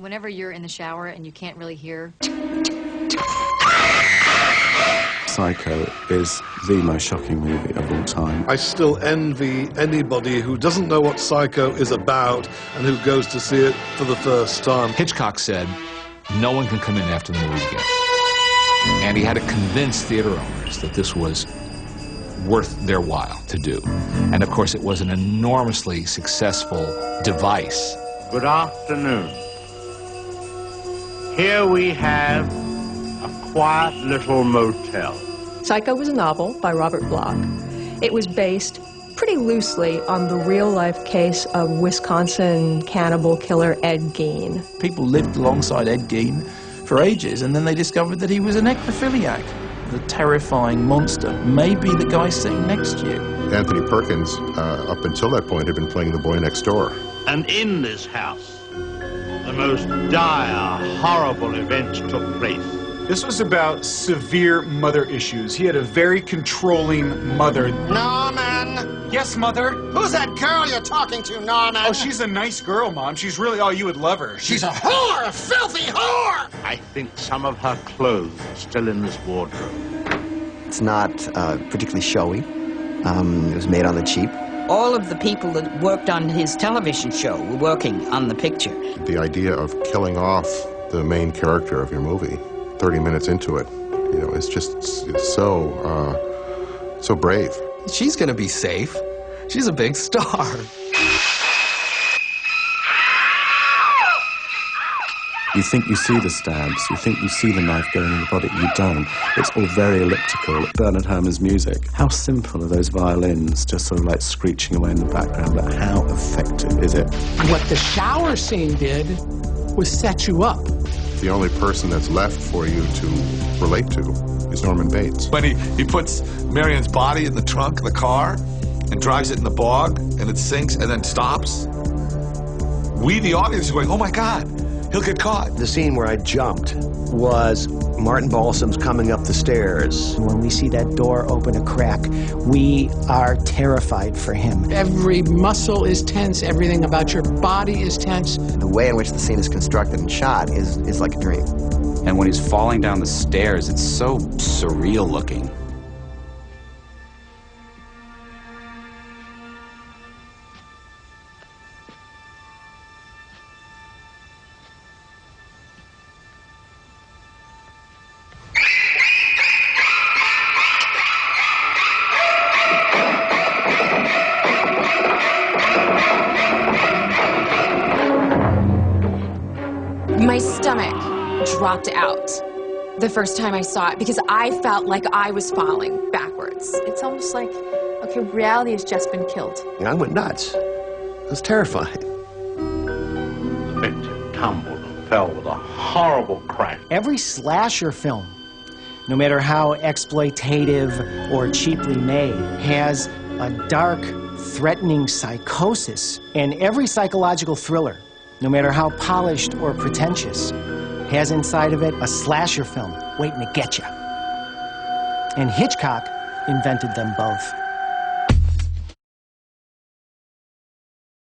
whenever you're in the shower and you can't really hear. Psycho is the most shocking movie of all time. I still envy anybody who doesn't know what Psycho is about and who goes to see it for the first time. Hitchcock said, no one can come in after the movie again. And he had to convince theater owners that this was worth their while to do. And of course, it was an enormously successful device. Good afternoon. Here we have a quiet little motel. Psycho was a novel by Robert Bloch. It was based pretty loosely on the real-life case of Wisconsin cannibal killer Ed Gein. People lived alongside Ed Gein for ages, and then they discovered that he was an necrophiliac. The terrifying monster may be the guy sitting next to you. Anthony Perkins, up until that point, had been playing the boy next door. And in this house, the most dire, horrible event took place. This was about severe mother issues. He had a very controlling mother. Norman! Yes, Mother? Who's that girl you're talking to, Norman? Oh, she's a nice girl, Mom. She's really, oh, you would love her. She's a whore! A filthy whore! I think some of her clothes are still in this wardrobe. It's not particularly showy. It was made on the cheap. All of the people that worked on his television show were working on the picture. The idea of killing off the main character of your movie 30 minutes into it, you know, it's so brave. She's gonna be safe. She's a big star. You think you see the stabs, you think you see the knife going in the body, you don't. It's all very elliptical. Bernard Herrmann's music. How simple are those violins just sort of like screeching away in the background, but how effective is it? What the shower scene did was set you up. The only person that's left for you to relate to is Norman Bates. When he puts Marion's body in the trunk of the car and drives it in the bog and it sinks and then stops, we, the audience, are going, oh my God, he'll get caught. The scene where I jumped was Martin Balsam's coming up the stairs. When we see that door open a crack, we are terrified for him. Every muscle is tense, everything about your body is tense. The way in which the scene is constructed and shot is like a dream. And when he's falling down the stairs, it's so surreal looking. My stomach dropped out the first time I saw it because I felt like I was falling backwards. It's almost like, okay, reality has just been killed. I went nuts. It was terrifying. The victim tumbled and fell with a horrible crash. Every slasher film, no matter how exploitative or cheaply made, has a dark, threatening psychosis. And every psychological thriller, no matter how polished or pretentious, has inside of it a slasher film waiting to get you. And Hitchcock invented them both.